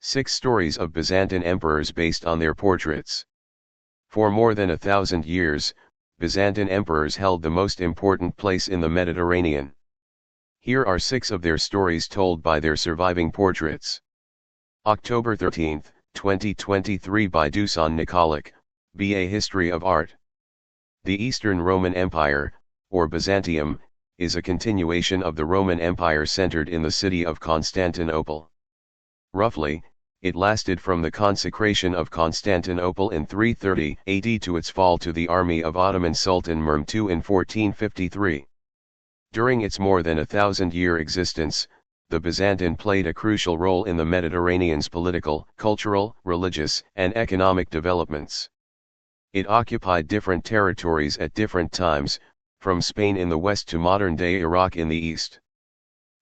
6 stories of Byzantine emperors based on their portraits. For more than 1,000 years, Byzantine emperors held the most important place in the Mediterranean. Here are 6 of their stories told by their surviving portraits. October 13, 2023 by Dusan Nikolic, B.A. History of Art. The Eastern Roman Empire, or Byzantium, is a continuation of the Roman Empire centered in the city of Constantinople. Roughly, it lasted from the consecration of Constantinople in 330 AD to its fall to the army of Ottoman Sultan Mehmed II in 1453. During its more than 1,000-year existence, the Byzantine played a crucial role in the Mediterranean's political, cultural, religious, and economic developments. It occupied different territories at different times, from Spain in the west to modern-day Iraq in the east.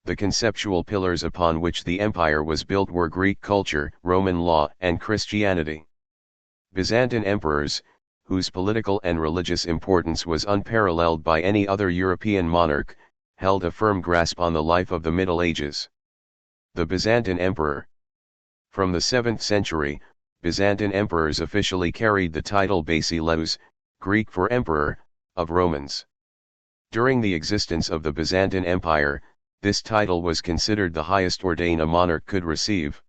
The conceptual pillars upon which the empire was built were Greek culture, Roman law, and Christianity. Byzantine emperors, whose political and religious importance was unparalleled by any other European monarch, held a firm grasp on the life of the Middle Ages. The Byzantine Emperor. From the 7th century, Byzantine emperors officially carried the title Basileus, Greek for emperor, of Romans. During the existence of the Byzantine Empire, this title was considered the highest ordain a monarch could receive.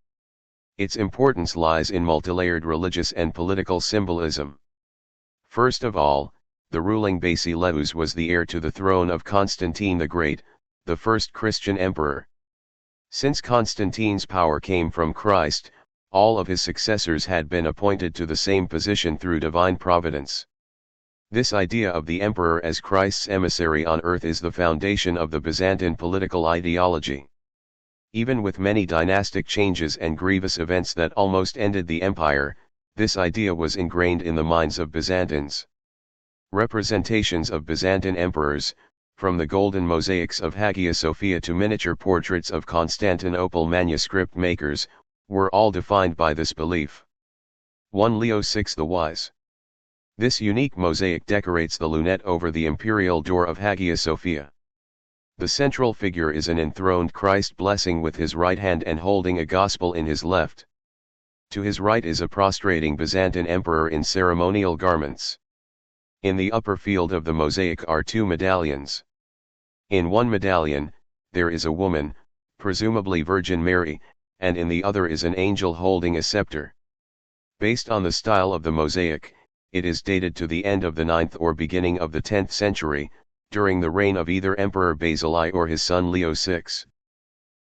Its importance lies in multilayered religious and political symbolism. First of all, the ruling Basileus was the heir to the throne of Constantine the Great, the first Christian emperor. Since Constantine's power came from Christ, all of his successors had been appointed to the same position through divine providence. This idea of the emperor as Christ's emissary on earth is the foundation of the Byzantine political ideology. Even with many dynastic changes and grievous events that almost ended the empire, this idea was ingrained in the minds of Byzantines. Representations of Byzantine emperors, from the golden mosaics of Hagia Sophia to miniature portraits of Constantinople manuscript makers, were all defined by this belief. 1 Leo VI the Wise. This unique mosaic decorates the lunette over the imperial door of Hagia Sophia. The central figure is an enthroned Christ blessing with his right hand and holding a gospel in his left. To his right is a prostrating Byzantine emperor in ceremonial garments. In the upper field of the mosaic are 2 medallions. In one medallion, there is a woman, presumably Virgin Mary, and in the other is an angel holding a scepter. Based on the style of the mosaic, it is dated to the end of the 9th or beginning of the 10th century, during the reign of either Emperor Basil or his son Leo VI.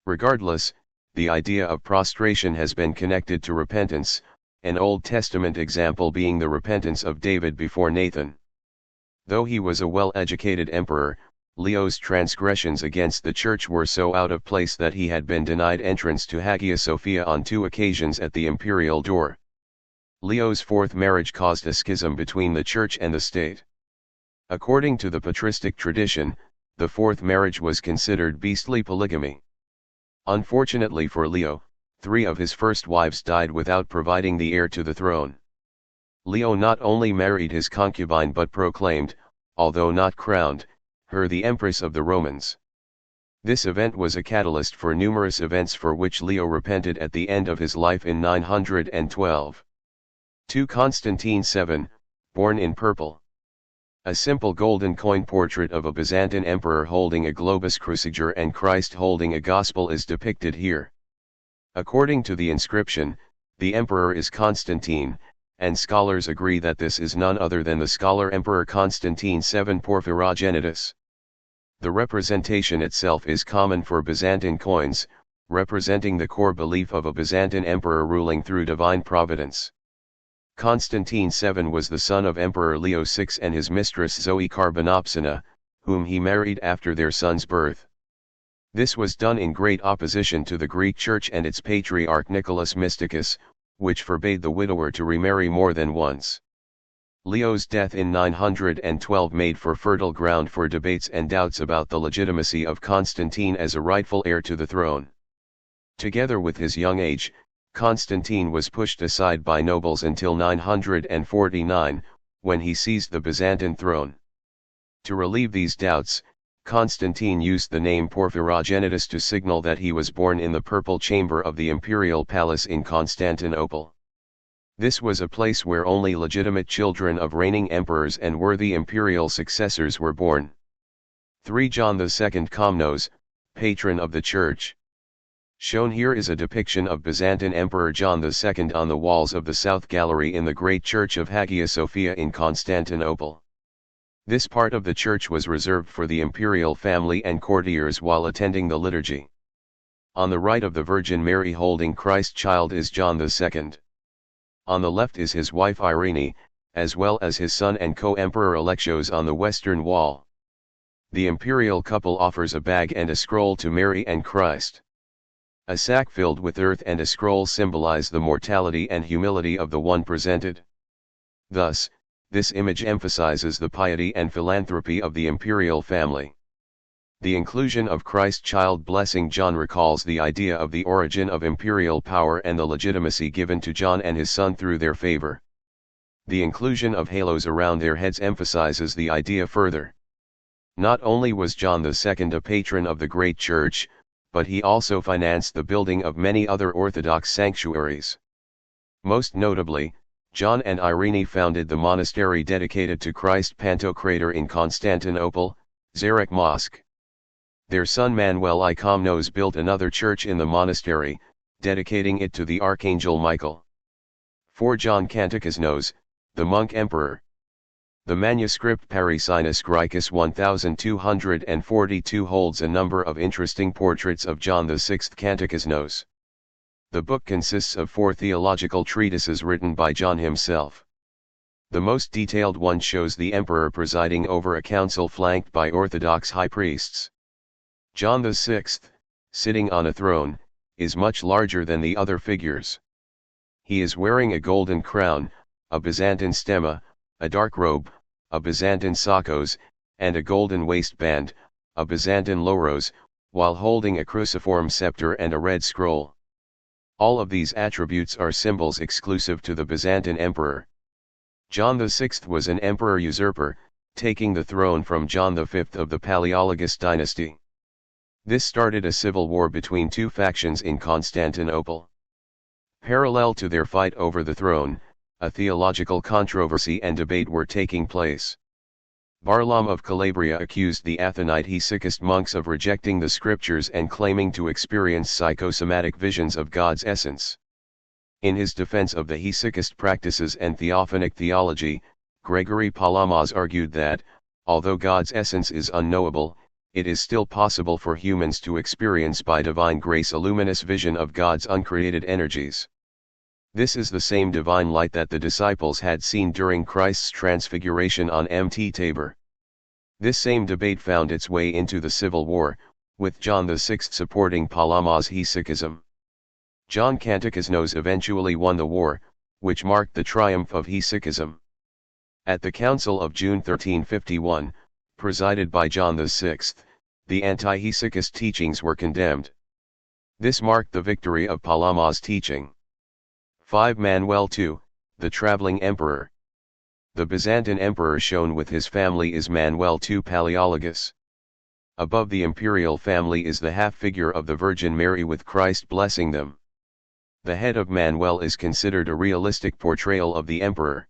Regardless, the idea of prostration has been connected to repentance, an Old Testament example being the repentance of David before Nathan. Though he was a well-educated emperor, Leo's transgressions against the church were so out of place that he had been denied entrance to Hagia Sophia on 2 occasions at the imperial door. Leo's 4th marriage caused a schism between the church and the state. According to the patristic tradition, the 4th marriage was considered beastly polygamy. Unfortunately for Leo, 3 of his first wives died without providing the heir to the throne. Leo not only married his concubine but proclaimed, although not crowned, her the Empress of the Romans. This event was a catalyst for numerous events for which Leo repented at the end of his life in 912. 2 Constantine VII, born in purple. A simple golden coin portrait of a Byzantine emperor holding a globus cruciger and Christ holding a gospel is depicted here. According to the inscription, the emperor is Constantine, and scholars agree that this is none other than the scholar Emperor Constantine VII Porphyrogenitus. The representation itself is common for Byzantine coins, representing the core belief of a Byzantine emperor ruling through divine providence. Constantine VII was the son of Emperor Leo VI and his mistress Zoe Carbonopsina, whom he married after their son's birth. This was done in great opposition to the Greek Church and its patriarch Nicholas Mysticus, which forbade the widower to remarry more than once. Leo's death in 912 made for fertile ground for debates and doubts about the legitimacy of Constantine as a rightful heir to the throne. Together with his young age, Constantine was pushed aside by nobles until 949, when he seized the Byzantine throne. To relieve these doubts, Constantine used the name Porphyrogenitus to signal that he was born in the purple chamber of the imperial palace in Constantinople. This was a place where only legitimate children of reigning emperors and worthy imperial successors were born. 3. John II Komnenos, patron of the Church. Shown here is a depiction of Byzantine Emperor John II on the walls of the South Gallery in the Great Church of Hagia Sophia in Constantinople. This part of the church was reserved for the imperial family and courtiers while attending the liturgy. On the right of the Virgin Mary holding Christ child is John II. On the left is his wife Irene, as well as his son and co-emperor Alexios on the western wall. The imperial couple offers a bag and a scroll to Mary and Christ. A sack filled with earth and a scroll symbolize the mortality and humility of the one presented. Thus, this image emphasizes the piety and philanthropy of the imperial family. The inclusion of Christ child blessing John recalls the idea of the origin of imperial power and the legitimacy given to John and his son through their favor. The inclusion of halos around their heads emphasizes the idea further. Not only was John II a patron of the Great Church, but he also financed the building of many other Orthodox sanctuaries. Most notably, John and Irene founded the monastery dedicated to Christ Pantocrator in Constantinople, Zarek Mosque. Their son Manuel I Komnenos built another church in the monastery, dedicating it to the Archangel Michael. 4. John Kantakisnos, the monk emperor. The manuscript Parisinus Graecus 1242 holds a number of interesting portraits of John VI Kantakisnos. The book consists of 4 theological treatises written by John himself. The most detailed one shows the emperor presiding over a council flanked by Orthodox high priests. John VI, sitting on a throne, is much larger than the other figures. He is wearing a golden crown, a Byzantine stemma, a dark robe, a Byzantine sakos, and a golden waistband, a Byzantine loros, while holding a cruciform scepter and a red scroll. All of these attributes are symbols exclusive to the Byzantine emperor. John VI was an emperor usurper, taking the throne from John V of the Palaeologus dynasty. This started a civil war between two factions in Constantinople. Parallel to their fight over the throne, a theological controversy and debate were taking place. Barlaam of Calabria accused the Athonite Hesychist monks of rejecting the scriptures and claiming to experience psychosomatic visions of God's essence. In his defense of the Hesychist practices and theophanic theology, Gregory Palamas argued that, although God's essence is unknowable, it is still possible for humans to experience by divine grace a luminous vision of God's uncreated energies. This is the same divine light that the disciples had seen during Christ's transfiguration on Mt. Tabor. This same debate found its way into the Civil War, with John VI supporting Palamas' Hesychism. John Kantakisnos eventually won the war, which marked the triumph of Hesychism. At the Council of June 1351, presided by John VI, the anti-Hesychist teachings were condemned. This marked the victory of Palamas' teaching. 5. Manuel II, the traveling emperor. The Byzantine emperor shown with his family is Manuel II Palaeologus. Above the imperial family is the half-figure of the Virgin Mary with Christ blessing them. The head of Manuel is considered a realistic portrayal of the emperor.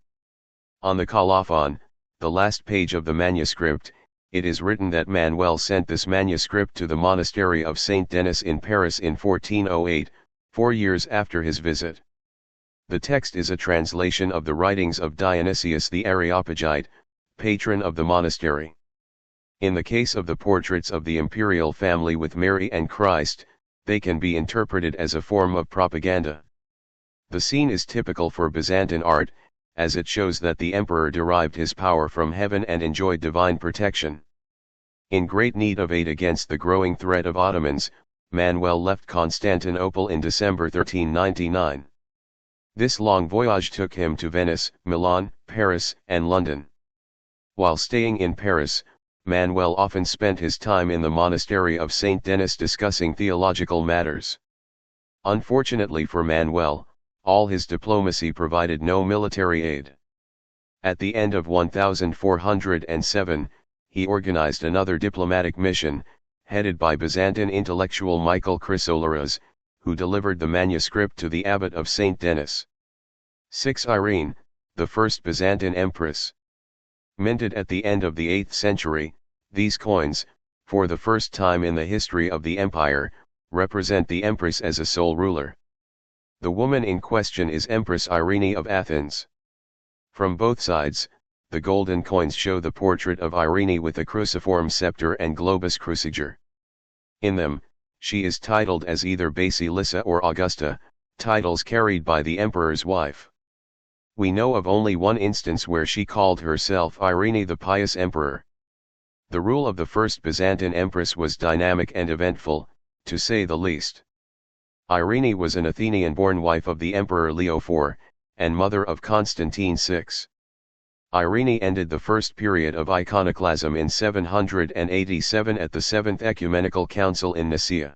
On the colophon, the last page of the manuscript, it is written that Manuel sent this manuscript to the monastery of Saint Denis in Paris in 1408, 4 years after his visit. The text is a translation of the writings of Dionysius the Areopagite, patron of the monastery. In the case of the portraits of the imperial family with Mary and Christ, they can be interpreted as a form of propaganda. The scene is typical for Byzantine art, as it shows that the emperor derived his power from heaven and enjoyed divine protection. In great need of aid against the growing threat of Ottomans, Manuel left Constantinople in December 1399. This long voyage took him to Venice, Milan, Paris, and London. While staying in Paris, Manuel often spent his time in the monastery of Saint Denis discussing theological matters. Unfortunately for Manuel, all his diplomacy provided no military aid. At the end of 1407, he organized another diplomatic mission, headed by Byzantine intellectual Michael Chrysoloras, who delivered the manuscript to the abbot of St. Denis. 6. Irene, the first Byzantine empress. Minted at the end of the 8th century, these coins, for the first time in the history of the empire, represent the empress as a sole ruler. The woman in question is Empress Irene of Athens. From both sides, the golden coins show the portrait of Irene with a cruciform scepter and globus cruciger. In them, she is titled as either Basilissa or Augusta, titles carried by the emperor's wife. We know of only one instance where she called herself Irene the Pious Emperor. The rule of the first Byzantine empress was dynamic and eventful, to say the least. Irene was an Athenian-born wife of the Emperor Leo IV, and mother of Constantine VI. Irene ended the first period of iconoclasm in 787 at the Seventh Ecumenical Council in Nicaea.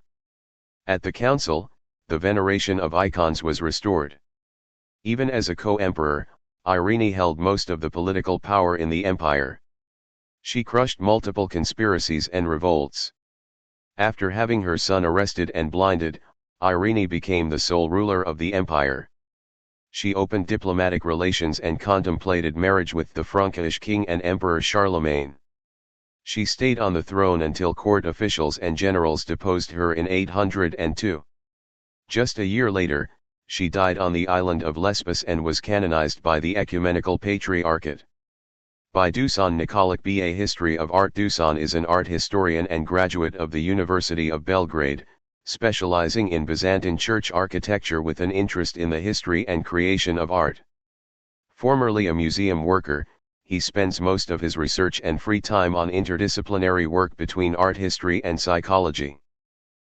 At the council, the veneration of icons was restored. Even as a co-emperor, Irene held most of the political power in the empire. She crushed multiple conspiracies and revolts. After having her son arrested and blinded, Irene became the sole ruler of the empire. She opened diplomatic relations and contemplated marriage with the Frankish king and emperor Charlemagne. She stayed on the throne until court officials and generals deposed her in 802. Just a year later, she died on the island of Lesbos and was canonized by the Ecumenical Patriarchate. By Dusan Nikolic B.A. History of Art. Dusan is an art historian and graduate of the University of Belgrade, specializing in Byzantine church architecture with an interest in the history and creation of art. Formerly a museum worker, he spends most of his research and free time on interdisciplinary work between art history and psychology.